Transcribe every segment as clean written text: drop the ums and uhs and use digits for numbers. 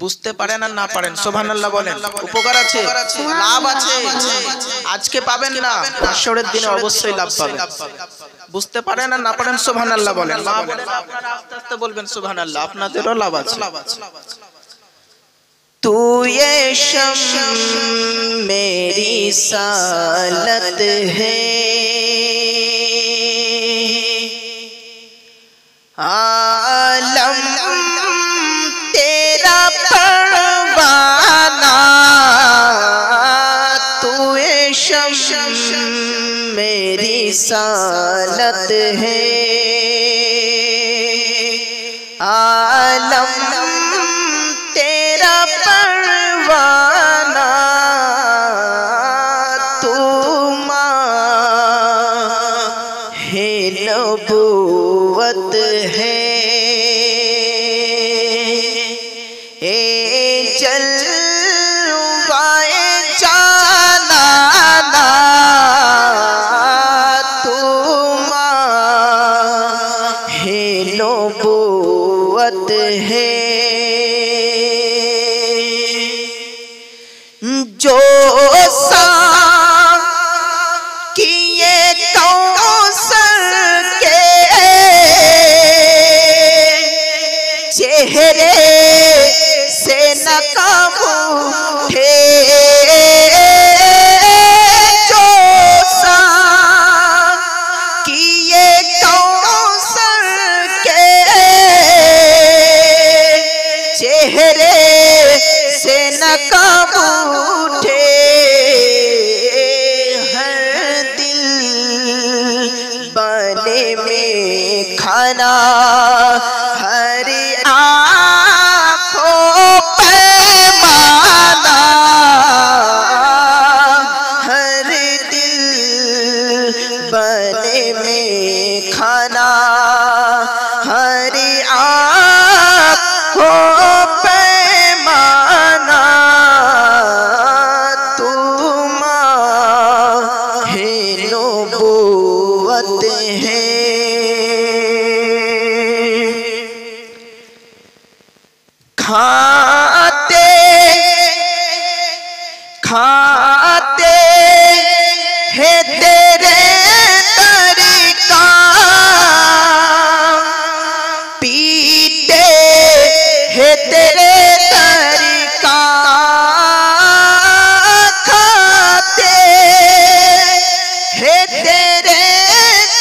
বুঝতে পারেন আর না পারেন সুবহানাল্লাহ বলেন, উপকার আছে, লাভ আছে। আজকে পাবেন না, হাসরের দিনে অবশ্যই লাভ পাবেন। বুঝতে পারেন আর না পারেন সুবহানাল্লাহ বলেন। মা বলেন আপনারা আস্তে আস্তে বলবেন সুবহানাল্লাহ, আপনাদেরও লাভ আছে। तू ये शम मेरी सालत है, आलम तेरा परवाना। तू ये शम मेरी सालत है, आलम तेरा परवाना। तू माहे नबूवत है, ए जलवाए जानाना। तू माहे नबूवत है, जो किए कौसर के चेहरे से नकाब उठे, जो किए कौसर के चेहरे से नकाब उठे। हर दिल बने में खाना, हर आँखों पैमाना। हर दिल बने में खाना, हर आँखों पैमाना। तू माहे नबूवत है, खाते खाते है तेरे तरीका, पीते है तेरे तरीका। खाते है तेरे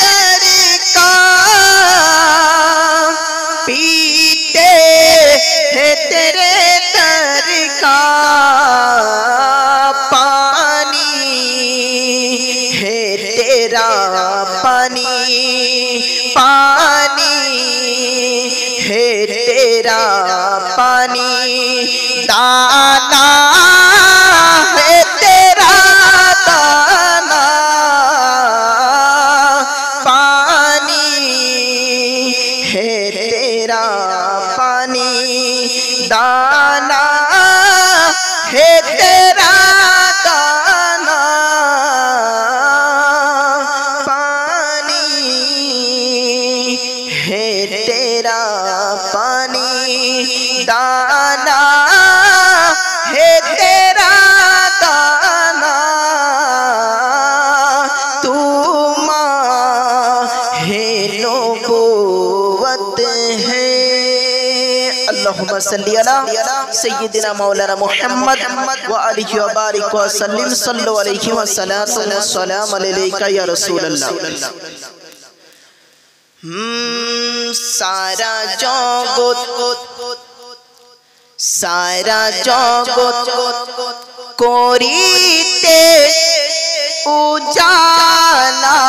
तरीका, पीते है तेरे तरीका। पानी है तेरा पानी, पानी है तेरा पानी। दाना है तेरा दाना, पानी है तेरा पानी। दाना है तेरा दाना, पानी है तेरा पानी। दाना है तेरा दाना। तू माहे नबूवत है। अल्लाहुम्मा सल्ली अला सय्यिदिना मौलाना मुहम्मद व आलिहि व बारिक व सल्लिम सल्लल्लाहु अलैहि व सल्लम व सलाम अलैका या रसूल अल्लाह। सारा जगत করিতে উজালা,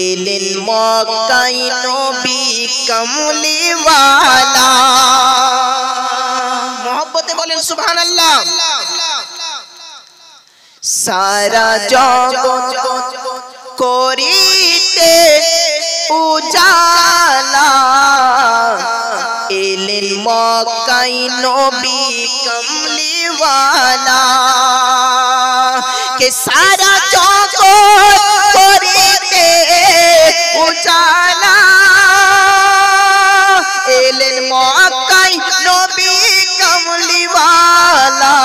এলেন মক্কায় নবী কামলিওয়ালা। মোহব্বতে বলেন সুবহানাল্লাহ। সারা জগৎ করিতে উজালা, এলেন মক্কায় নবী কামলিওয়ালা। के सारा जगत करिते उजाला, নবী কামলিওয়ালা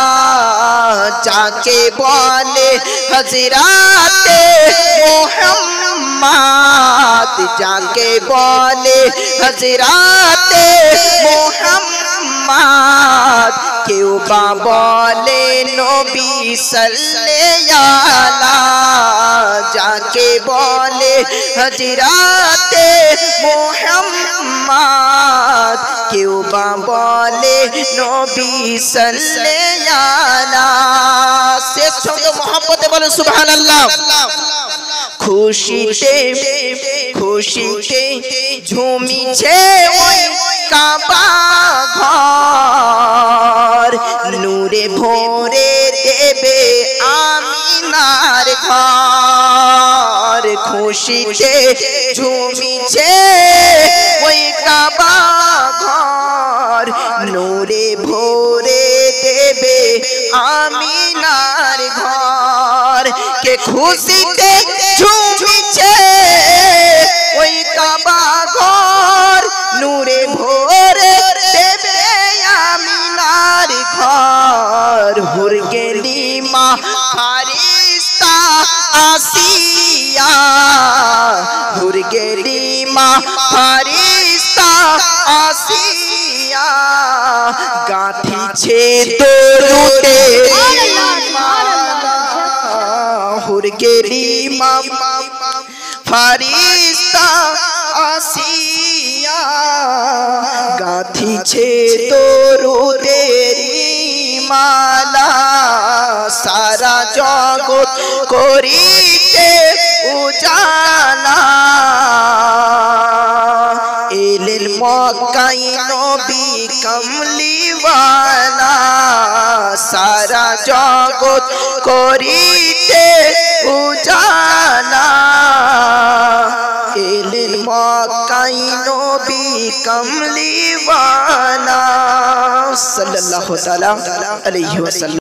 যাকে বলে হযরতে মুহাম্মদ যাকে বলে হযরতে মুহাম্মদ কেউ বা বলে নবী সাল্লাল্লাহু আলাইহি যাকে বলে হযরতে মুহাম্মদ কেউ বা বলে নবী সাল্লাল্লাহু আলাইহি শেষ সঙ্গে মহব্বতে বলে সুবহানাল্লাহ খুশিতে খুশিতে ঝুমিছে ওই কাবা ঘর নূরে ভরে দেবে আমিনার ঘর খুশিতে ঝুমিছে ওই কাবা ঘর নূরে ভরে দেবে আমিনার ঘর কে খুশিতে ঝুমিছে ওই কাবা ঘর নূরে ভরে দেবে আমিনার ঘর হুর গেলি মা ফারিস্তা আসিয়া হুর গেলি মা ফারিস্তা আসিয়া গাঁথিছে দরুদে হুর গেলি মা ফারিস্তা আসিয়া গাঁথিছে দরুদেরি মালা সারা জগৎ করিতে উজালা এলেন মক্কায় নবী কামলিওয়ালা সারা জগৎ করিতে উজালা এলেন মক্কায় নবী কামলিওয়ালা সাল্লাল্লাহু তাআলা আলাইহি ওয়াসাল্লাম।